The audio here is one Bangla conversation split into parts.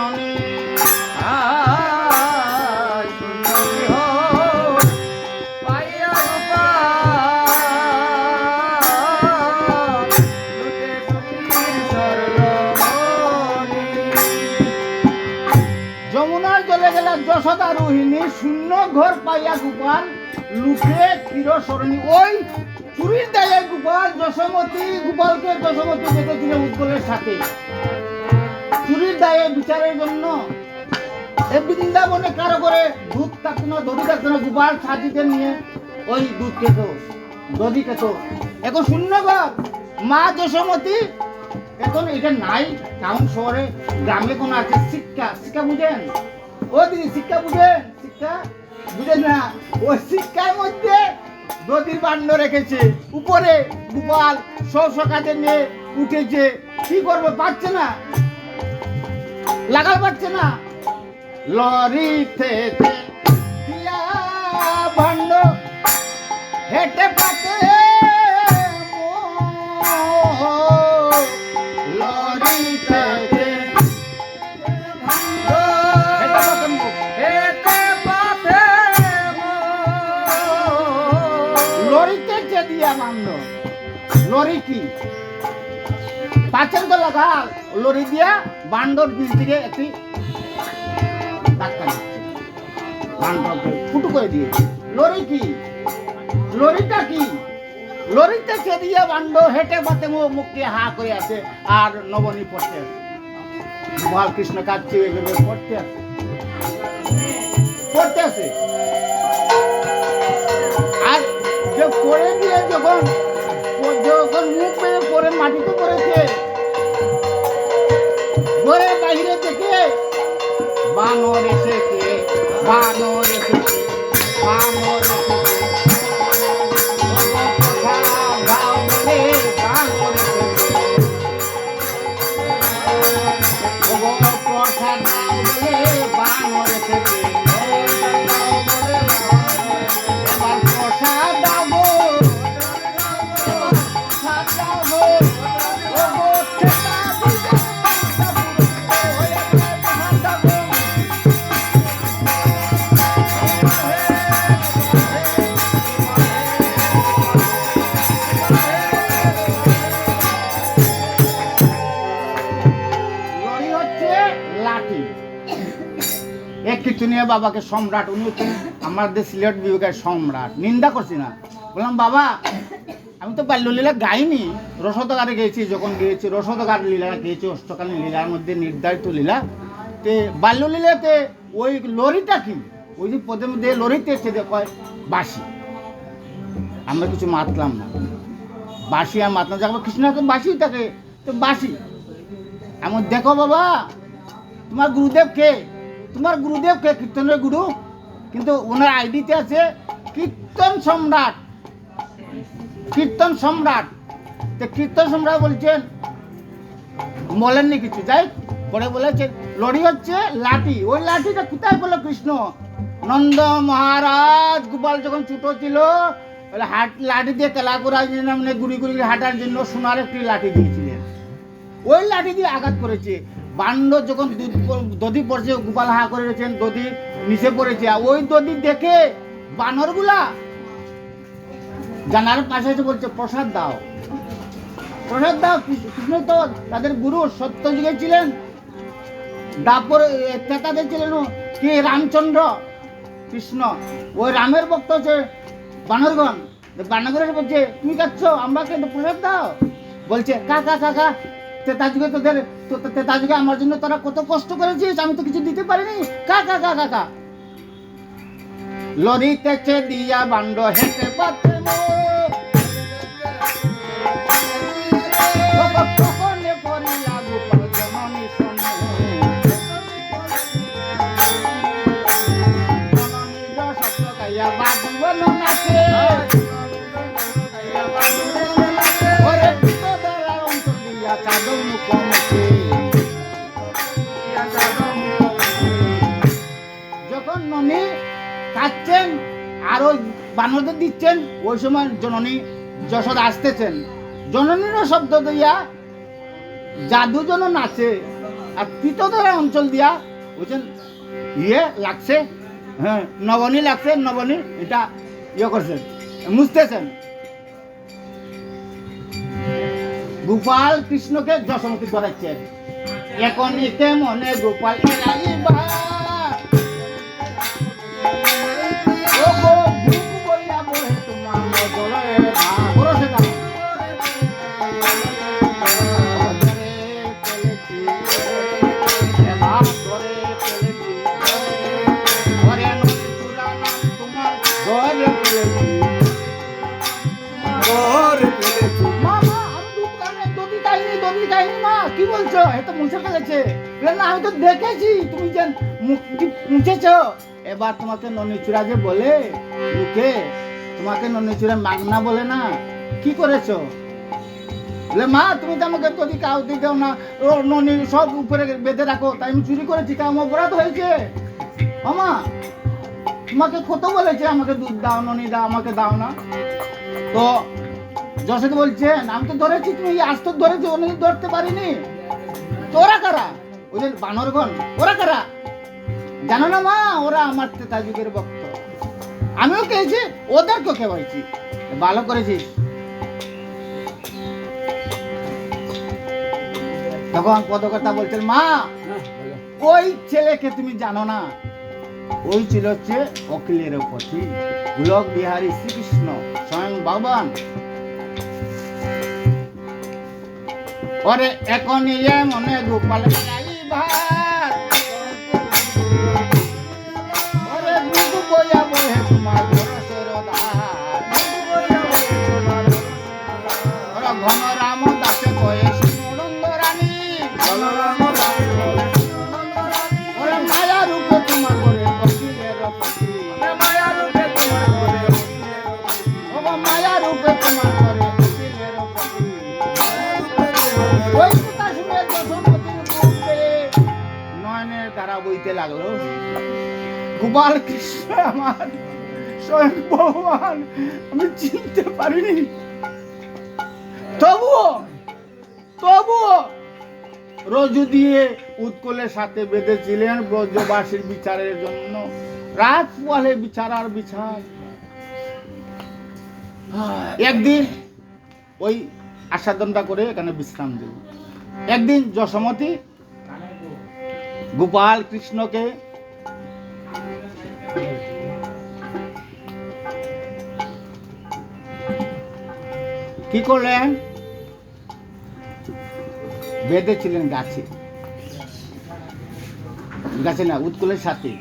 জননী যমুনার জলে গেলেন যশোদা রোহিণী, শূন্য ঘর পাইয়া গোপাল লুটে চিরস্মরণী। ওই চুরির দায়ে গোপাল গোপালকে যশোমতী বেঁধেছিল উৎপলের সাথে। চুরির দায়ে বিচারের জন্য বৃন্দাবনে কারো করে দুধ থাকতো না, দধি থাকতো না, গোপাল সাজিতে নিয়ে ওই দুধ খেত, দধি খেত। এখন শূন্য ঘর, মা যশোমতী এখন এটা নাই। টাউন শহরে গ্রামে কোনো আছে শিক্ষা বুঝেন? ও দিদি শিক্ষা বুঝেন না? ওই শিক্ষার মধ্যে দধির বান্ড রেখেছে, উপরে গোপাল সব সকাতে নিয়ে উঠেছে। কি করবে, পাচ্ছে না, লাগাল পাচ্ছে না। লরিতে দিয়া বান্ড হেঁটে পাতে লরিতে লরি কি পাচ্ছেন তো, লাগা লরি দিয়া বান্ডর বীজ দিকে একটি ধাক্কা বান্ডকে ফুটো করে দিয়েছে। লরি কি, লরিটা কি? লরিতে চেদিয়া বান্ড হেঁটে বাতে মুখটি হা করে আছে, আর নবনী পড়তে আছে। গোপাল কৃষ্ণ কাঁদছে, এভাবে পড়তে আছে। আর যে পড়ে দিয়ে যখন মুখ পেয়ে পরে মাটিতে পড়েছে, ঘরের বাইরে থেকে বানর এসেছে। বাবাকে সম্রাট, উনি হচ্ছেন আমাদের সিলেট বিভাগের সম্রাট। নিন্দা করছি না, বললাম বাবা আমি তো বাল্যলীলা গাইনি, রসদগারে গেয়েছি। যখন গিয়েছি রসদগার লীলা গিয়েছি, অষ্টকালীন লীলার মধ্যে নির্ধারিত লীলা। তে বাল্যলীলাতে ওই লরিটা কি, ওই যে পদের মধ্যে লরিতে এসে কয় বাঁশি। আমরা কিছু মাতলাম না, বাঁশি আর মাতলাম, যাকে কৃষ্ণ তো বাঁশি থাকে, তো বাঁশি এমন। দেখো বাবা তোমার গুরুদেব কে? তোমার গুরুদেব কে? কীর্তনের গুরু, কিন্তু ওনার আইডিতে আছে কীর্তন সম্রাট। কীর্তন সম্রাট বলছেন, বলেননি কিছু, যাই পরে বলেছেন লড়ি হচ্ছে লাঠি। ওই লাঠিটা কোথায় বললো কৃষ্ণ? নন্দ মহারাজ গোপাল যখন ছোট ছিল লাঠি দিয়ে খেলা করার জন্য, মানে গুড়ি হাঁটার জন্য সোনার একটি লাঠি দিয়েছিলেন। ওই লাঠি দিয়ে আঘাত করেছে। বান্ড যখন দধি পড়ছে, গোপাল হা করে রেখেছেন, দধি নিচে পড়েছে। ওই দধি দেখে বানরগুলা জানার পাশে এসে বলছে প্রসাদ দাও। কৃষ্ণ তো তাদের গুরু, সত্য যুগে ছিলেন। তারপর তাদের ছিলেন কি রামচন্দ্র, কৃষ্ণ। ওই রামের ভক্ত হচ্ছে বানরগণ। বানরগণ বলছে তুমি কাচ্ছ, আমরা কিন্তু প্রসাদ দাও। বলছে কাকা তেতা যুগে আমার জন্য তোরা কত কষ্ট করেছিস, আমি তো কিছু দিতে পারিনি। কাকা লরিতে দিয়া বান্ড হেঁটে পাতে যখন ননী কাঁদছেন আর ওই বানরদের দিচ্ছেন, ওই সময় জননী যশোদা আসতেছেন। জননীরও শব্দ দিয়া জাদু জন নাচে। আর তীতধরা অঞ্চল দিয়া বুঝছেন লাগছে, হ্যাঁ নবনী লাগছে, নবনী এটা করছেন, মুছতেছেন। গোপাল কৃষ্ণকে যশোমতী ধরাচ্ছেন, এখন এতে মনে গোপাল কি বলছো? এতো মুছে ফেলেছে না, আমি তো দেখেছি তুমি যে মুখটি মুছেছ। এবার তোমাকে ননিচূড়া যে বলে লোকে, তোমাকে ননিচূড়া মাগনা বলে না, কি করেছো? বলে মা তুমি তো আমাকে যদি কাউকে দাও না, ও ননি সব উপরে বেঁধে রাখো, তাই আমি চুরি করেছি, কাম অপরাধ হয়েছে। মামা তোমাকে কত বলেছে আমাকে দুধ দাও, ননি দাও, আমাকে দাও না। তো যশোদা বলছেন আমি তো ধরেছি, তুমি আজ তো ধরেছি, অন্য ধরতে পারিনি। তোরা কারা? ওই যে বানরগণ, ওরা কারা জানো না মা? ওরা আমার ত্রেতা যুগের ভক্ত, আমিও খেয়েছি, ওদেরকেও খেয়েছি। ভালো করেছিস। তখন পদকর্তা বলছেন মা ওই ছেলেকে তুমি জানো না, ওই ছিল হচ্ছে অখিলের পথি গোলক বিহারী শ্রীকৃষ্ণ স্বয়ং ভগবান। ওরে এখন ইয়ে মনে গোপাল ভাত, ওরে দুধ বইয়া বহে তোমার বরসের ধার, ওরে ঘন রাম দাসে কয়ে নন্দ রানী, ওরে মায়া রূপে তোমার করে অখিলের পথি, মায়া রূপে তোমার করে, ওগো মায়া রূপে তোমার করে অখিলের পথি। ওই কথা শুনে যশোমতীর মুখে নয়নের ধারা বইতে লাগলো। গোপাল কৃষ্ণ আমার স্বয়ং ভগবান, আমি চিনতে পারিনি। তবুও রজু দিয়ে উৎকলের সাথে বেঁধেছিলেন ব্রজবাসীর বিচারের জন্য। রাত পোয়ালে বিচার আর বিচার। একদিন ওই আস্বাদনটা করে এখানে বিশ্রাম দিল। একদিন যশোমতী গোপাল কৃষ্ণকে কি করলেন? বেঁধেছিলেন গাছে, গাছে না উৎকলের সাথে।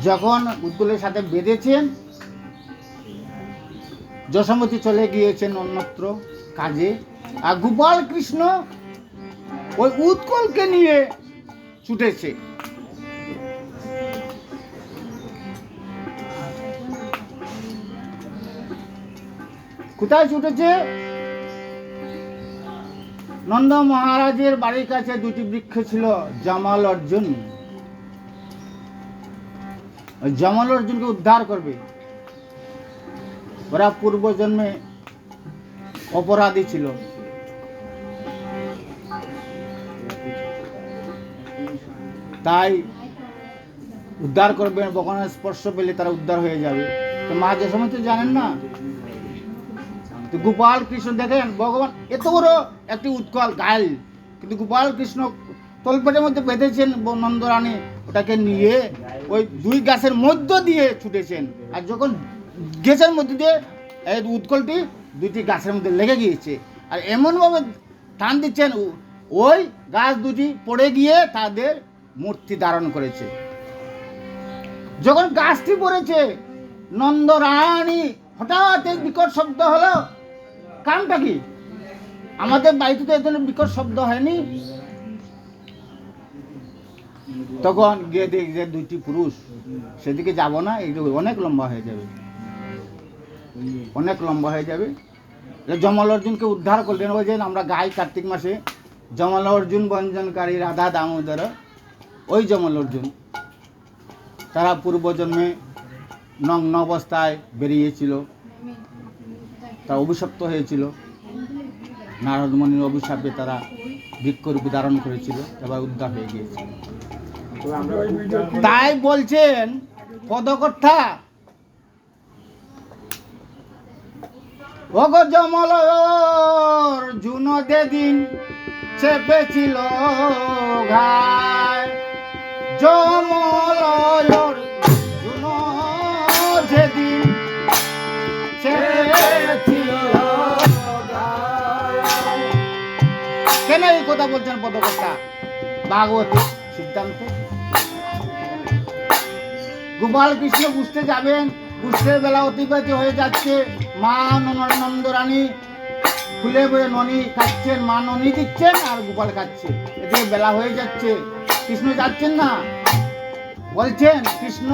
যখন উৎকলের সাথে বেঁধেছেন, যশোমতী চলে গিয়েছেন অন্যত্র কাজে, আর গোপাল কৃষ্ণ ওই উৎকলকে নিয়ে ছুটেছে। কোথায় ছুটেছে? নন্দ মহারাজের বাড়ির কাছে দুটি বৃক্ষ ছিল, জামাল অর্জুন। জামাল অর্জুনকে উদ্ধার করবে। ওরা পূর্বজন্মে অপরাধী ছিল, তাই উদ্ধার করবেন, ভগবানের স্পর্শ পেলে তারা উদ্ধার হয়ে যাবে। তো মা যশোমতী জানেন না। তো গোপাল কৃষ্ণ দেখেন ভগবান এত বড় একটি উৎকল গাইল, কিন্তু গোপাল কৃষ্ণ তলপেটের মধ্যে বেঁধেছেন নন্দরানী, ওটাকে নিয়ে ওই দুই গাছের মধ্য দিয়ে ছুটেছেন। আর যখন গাছের মধ্যে দিয়ে এই উৎকলটি দুটি গাছের মধ্যে লেগে গিয়েছে, আর এমনভাবে টান দিচ্ছেন ওই গাছ দুটি পড়ে গিয়ে তাদের মূর্তি ধারণ করেছে। যখন গাছটি পড়েছে, নন্দরানী হঠাৎ এক বিকট শব্দ হলো। কারণটা কি? আমাদের বাড়িতে তো এ ধরনের বিকট শব্দ হয়নি। তখন গিয়ে দেখি যে দুইটি পুরুষ, সেদিকে যাব না, এইগুলো অনেক লম্বা হয়ে যাবে, অনেক লম্বা হয়ে যাবে। জমাল অর্জুনকে উদ্ধার করলেন। ওই যে আমরা গাই কার্তিক মাসে জমাল অর্জুন বঞ্জনকারী রাধা দামোদর, ওই জমাল অর্জুন তারা পূর্বজন্মে নগ্ন অবস্থায় বেরিয়েছিল, তারা অভিশপ্ত হয়েছিল। নারদ মুনির অভিশাপে তারা বৃক্ষরূপে ধারণ করেছিল, এবার উদ্ধার হয়ে গিয়েছিল। তাই বলছেন পদকর্তা, ওগো জমলর জুন যেদিন চেপেছিল ঘায়, জমলর জুন যেদিন চেপেছিল ঘায়। কেন এই কথা বলছেন পদকর্তা? ভাগবতী সিদ্ধান্তে গোপাল কৃষ্ণ বুঝতে যাবেন, বুঝতে বেলা অতিবাহিত হয়ে যাচ্ছে। মা নন্দরানী ফুলে বয়ে ননি খাচ্ছেন, মা ননি দিচ্ছেন আর গোপাল খাচ্ছে, এদিকে বেলা হয়ে যাচ্ছে, কৃষ্ণ যাচ্ছেন না। বলছেন কৃষ্ণ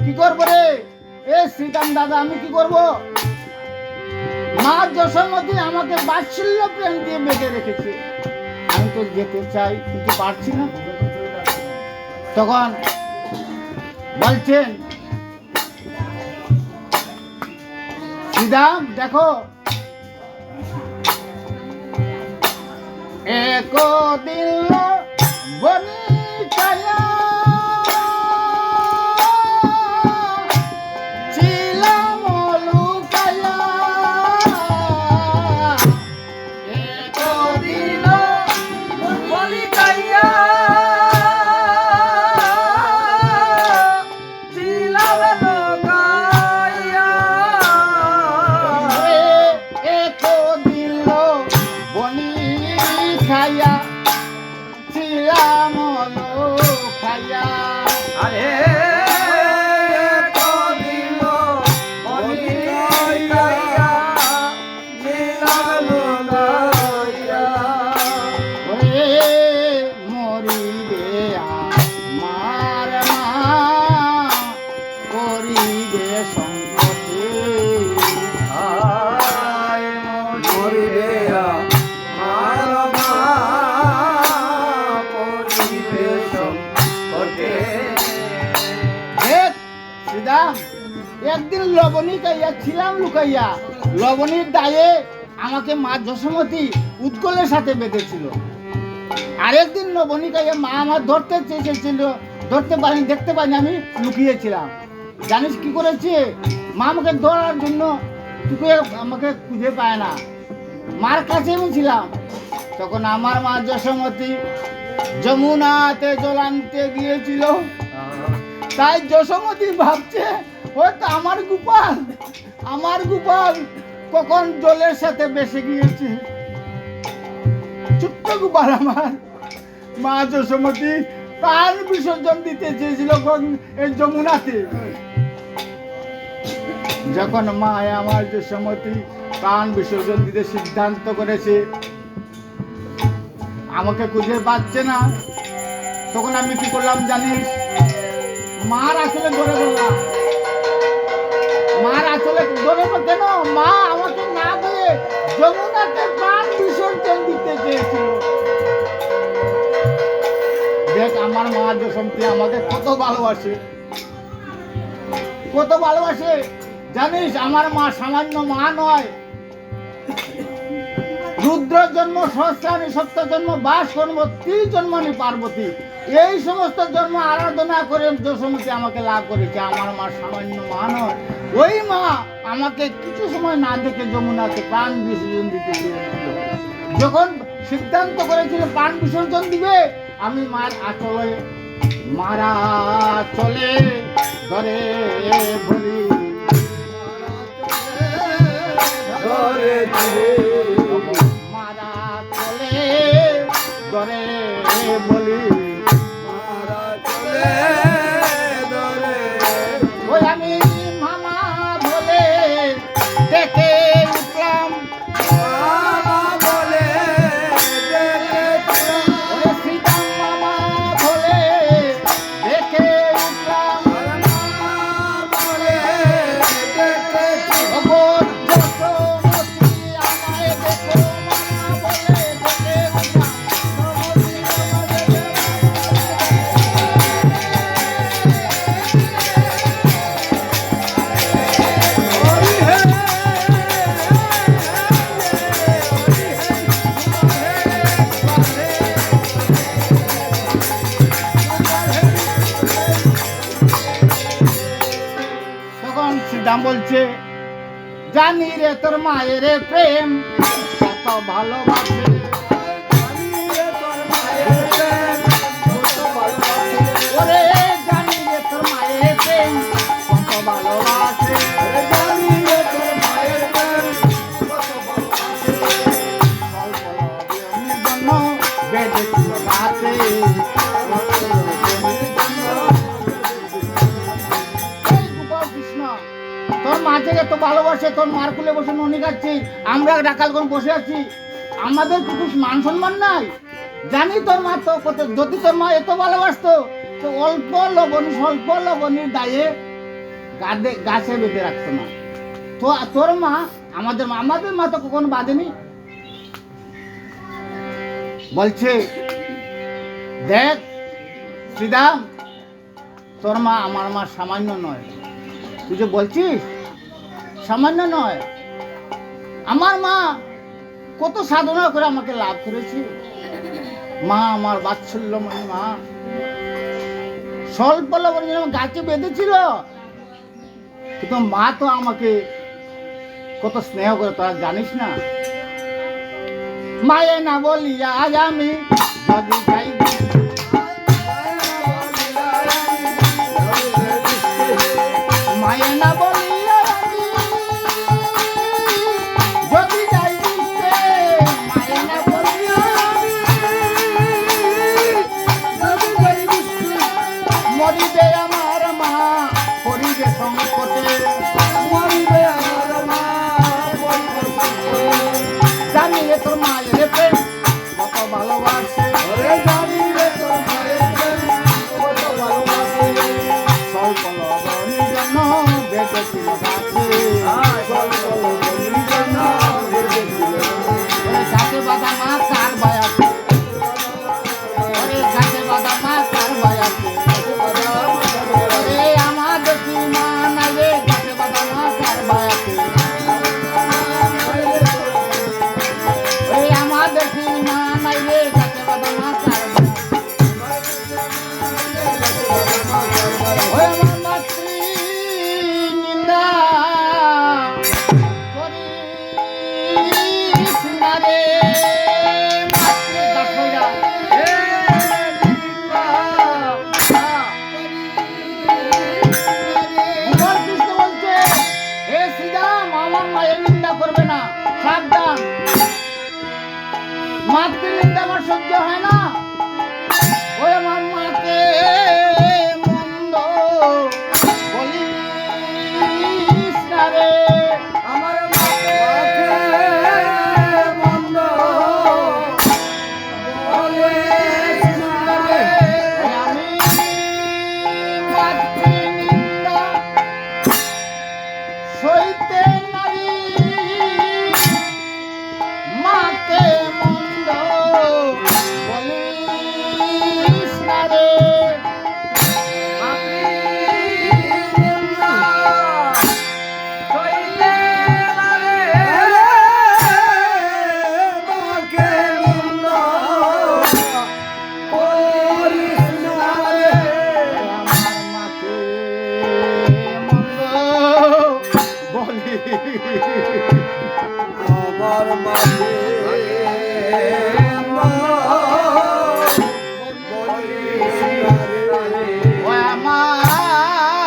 কি করবো রে, এ শ্রীরাম দাদা আমি কি করব? মা যশোমতী আমাকে বাৎসল্য প্রেম দিয়ে বেঁধে রেখেছে, আমি তো যেতে চাই কিন্তু পারছি না। তখন বলছেন শ্রীরাম দেখো, একদিন বনিতায়া ছিলাম লুকায়া, একদিন বনিতায়া ছিলাম লুকায়া, একদিন বনি খাইয়া ছিলাম খাইয়া, আরে কদিন বনি খাইয়া ছিলাম খাইয়া, ওরে মরিবে আমার মা করিবে সংকটে, আয় মরিবে একদিন লবণী খাইয়া ছিলাম লুকাইয়া, লবণীর দায়ে আমাকে মা যশোমতী উৎকলের সাথে বেঁধেছিল। আরেকদিন লবণী খাইয়া মা আমার ধরতে চেয়েছিল, ধরতে পারিনি, দেখতে পাইনি, আমি লুকিয়েছিলাম। জানিস কি করেছে? মা আমাকে ধরার জন্য আমাকে খুঁজে পায় না, মার কাছে আমি ছিলাম। তখন আমার মা যশোমতী যমুনাতে জল আনতে গিয়েছিল, তাই যশোমতী ভাবছে হয়তো আমার গোপাল কখন জলের সাথে বেসে গিয়েছে। ছোট্ট গোপাল আমার, মা যশোমতী প্রাণ বিসর্জন দিতে চেয়েছিল এই যমুনাতে। যখন মা আমার যশোমতী প্রাণ বিসর্জন দিতে সিদ্ধান্ত করেছে, আমাকে খুঁজে পাচ্ছে না, তখন আমি কি করলাম জানিস? মার আসলে ধরে বললাম, মার আসলে ধরে কেন? মা আমাকে না দিয়ে যমুনাতে প্রাণ বিসর্জন দিতে চেয়েছিল। দেখ আমার মা যশোমতী আমাকে কত ভালোবাসে, কত ভালোবাসে জানিস? আমার মা সামান্য মা নয়, রুদ্র জন্ম সহস্রাণী, সত্য জন্ম, বাস কর্ম, ত্রিজন্মানি পার্বতী, এই সমস্ত জন্ম আরাধনা করে যশোমতী আমাকে লাভ করেছে। আমার মা সামান্য মা নয়, ওই মা আমাকে কিছু সময় না দেখে যমুনাতে প্রাণ বিসর্জন দিতে চেয়েছিল। যখন সিদ্ধান্ত করেছিল প্রাণ বিসর্জন দিবে, আমি মার আঁচলে, মারা চলে ধরে বলি, মারা চলে ধরে বলি, ওই আমি মামা বলে ডেকে উঠলাম, শ্রীরাম মামা বলে ডেকে উঠলাম, শ্রীরাম বলছে জানি রে তোর মায়ের প্রেম কত ভালোবাসে, ওরে জানি রে তোর মায়ের প্রেম কত ভালোবাসে, জন্য বেঁধেছিল গাছে, তোর মাকে এত ভালোবাসে, তোর মার কুলে বসে ননি খাচ্ছি, আমরা ডাকালগণ বসে আছি, আমাদের কিছু মান সম্মান নাই? জানি তোর মা তো কত, যদি তোর মা এত ভালোবাসতো তো অল্প লবণ স্বল্প লবণের দায়ে গাছে বেঁধে রাখতো না। তো তোর মা আমাদের মা তো কখনো বাঁধেনি। বলছে দেখ শ্রীরাম, তোর মা আমার মা সামান্য নয়, তুই যে বলছিস সামান্য নয়, আমার মা কত সাধনা করে আমাকে লাভ করেছে। মা আমার বাৎসল্যময়ী মা, স্বল্প লবণ গাছে বেঁধেছিল, কিন্তু মা তো আমাকে কত স্নেহ করে তোরা জানিস না। মায়ে না বলিয়া আজ আমি যদি যাই, মায়ে না বলিয়া আমি যদি যাই দিতে, মায়ে না বলিয়া মরিবে আমার মা করিবে সংকটে, মরিবে আমার মা করিবে সংকটে, জানি রে তোর মায়ের প্রেম কত ভালোবাসে, জানি রে তোর মায়ের প্রেম কত ভালোবাসে, স্বল্প লবণের জন্য বেঁধেছিল গাছে, স্বল্প লবণের জন্য বেঁধেছিল গাছে বাঁধা মা কার বায়াতে, গাছে বাঁধা মা কার বায়াতে, আমার দেখি মা নাই রে গাছে বাঁধা মা কার বায়াতে, আমার দেখি মা নাই রে গাছে বাঁধা মা কার বায়াতে, আমার মাতৃ নিন্দা করিস না রে, মাতৃ দাসয়া কৃষ্ণ বলছে হে শ্রীরাম, আমার মায়ের নিন্দা করবে না, সাবধান, মাতৃ নিন্দা আমার সহ্য হয় না। ওই আমার মাকে মন্দ বলিস না রে, আমার মাকে মন্দ বলিস না রে, আমি মাতৃ নিন্দা সইতে নারী, মাকে মন্দ বলিস না রে, আমি নিন্দা সইতে নারী, মাকে মন্দ বলিস না রে, আমার মাকে মন্দ বলিস, আমার মাকে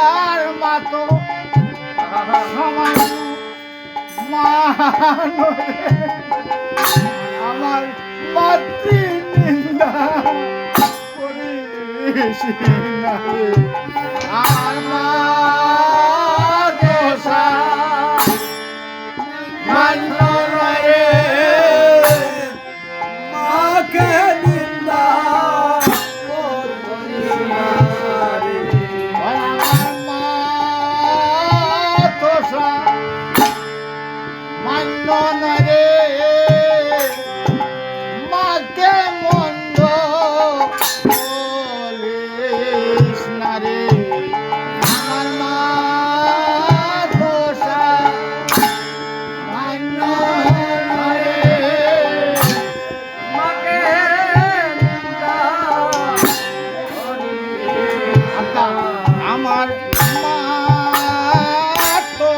আমার মা তো সামান্য মা নয়, আমার মাতৃ নিন্দা করিস না রে, আমার মা দোষা মান্য নয় রে, মাকে নিন্দা করিস না রে, আমার মা দোষা মান্য নয় রে, মাকে মন্দ বলিস না রে, আমার মা দোষা মান্য নয় রে, মাকে নিন্দা করিস, আমার মা তো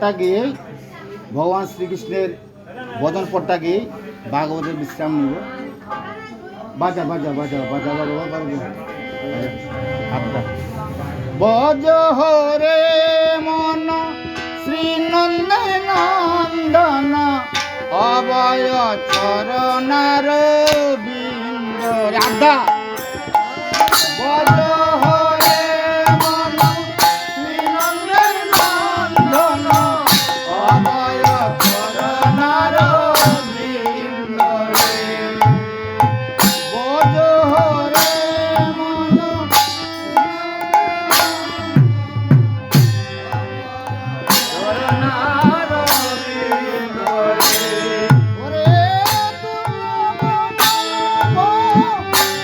পটটা গিয়ে ভগবান শ্রীকৃষ্ণের ভজন পটটা গিয়ে ভাগবতের বিশ্রাম নিব। বাজা বাজা বাজা বাজা বাজা বাজা আপনার বজ হরে মন শ্রীনন্দে নন্দন অবয় চরণার বিন্দ রাধা বজ হরে মন শ্রীনন্দে নন্দন অবয় চরণার বিন্দ বজ হরে মন চরণার বিন্দ ওরে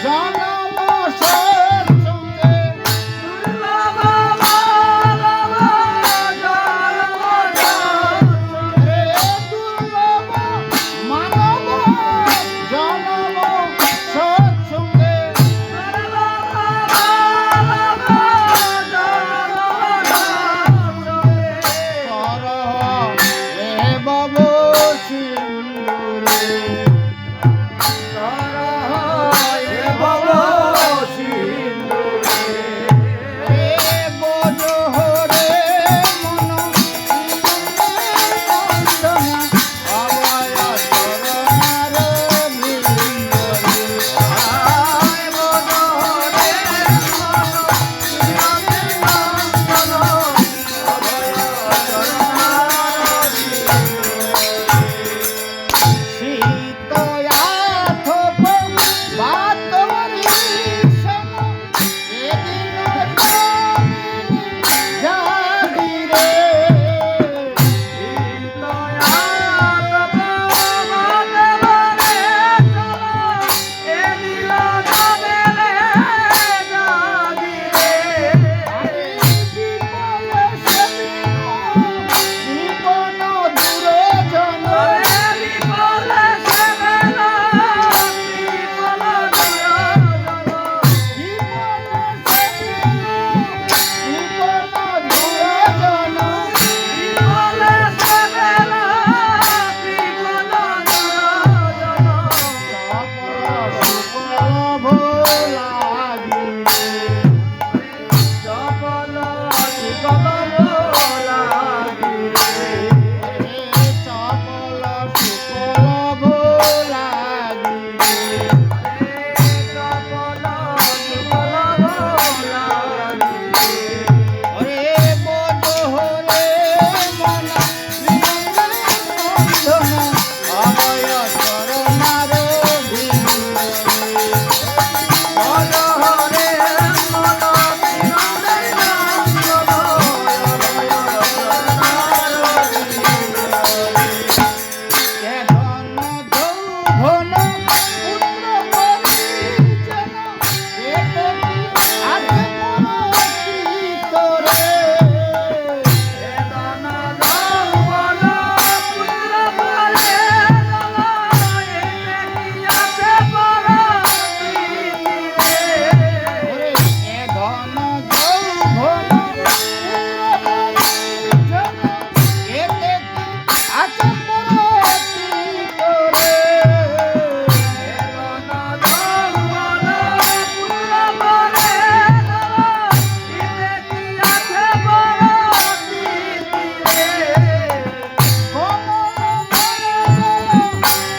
জনম সৎসঙ্গে রে দুর্লভ মানব জনম সৎসঙ্গে করহ হে ভব সিন্ধুরে হে বজ হরে মন নন্দন অভয় চরণার বৃন্দরে শীতয়াথপ বাতরিষণ এদিন জাগিরে বিপন দুরজন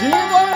জীবন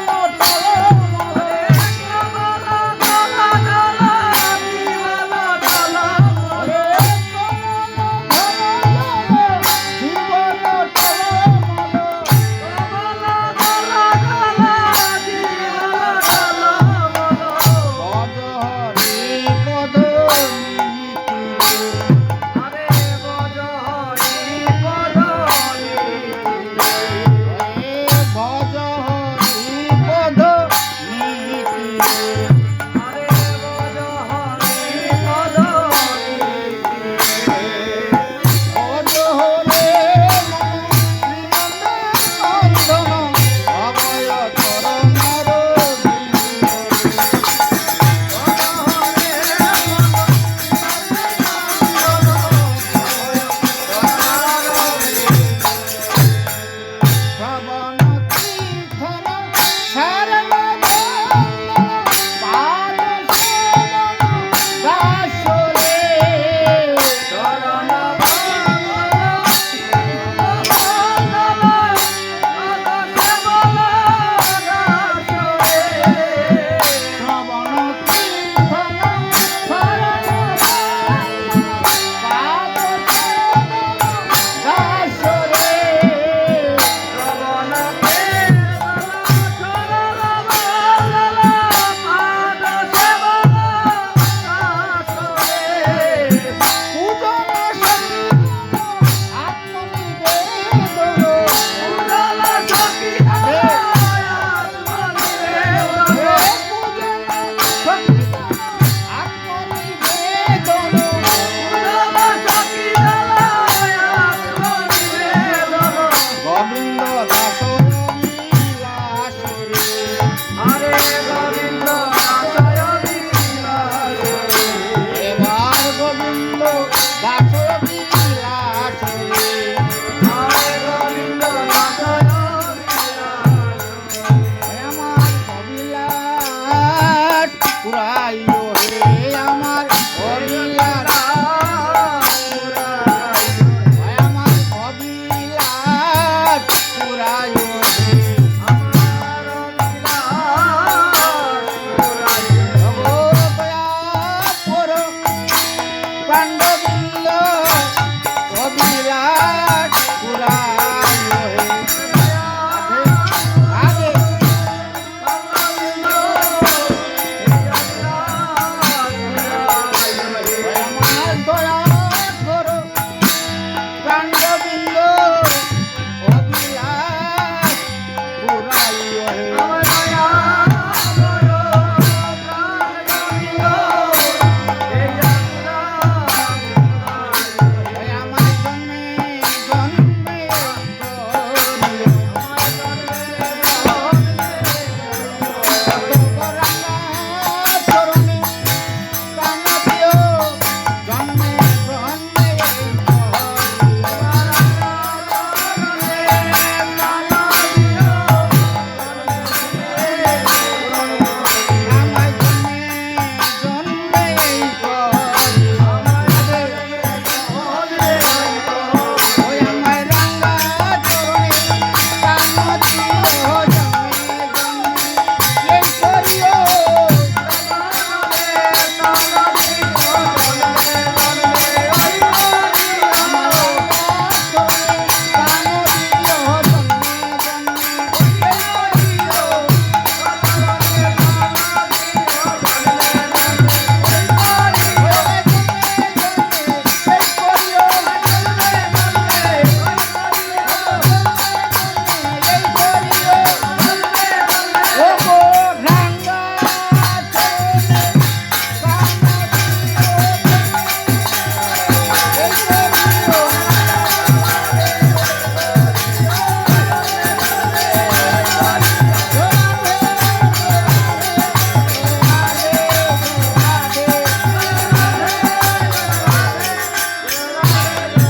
বৃন্দ দাস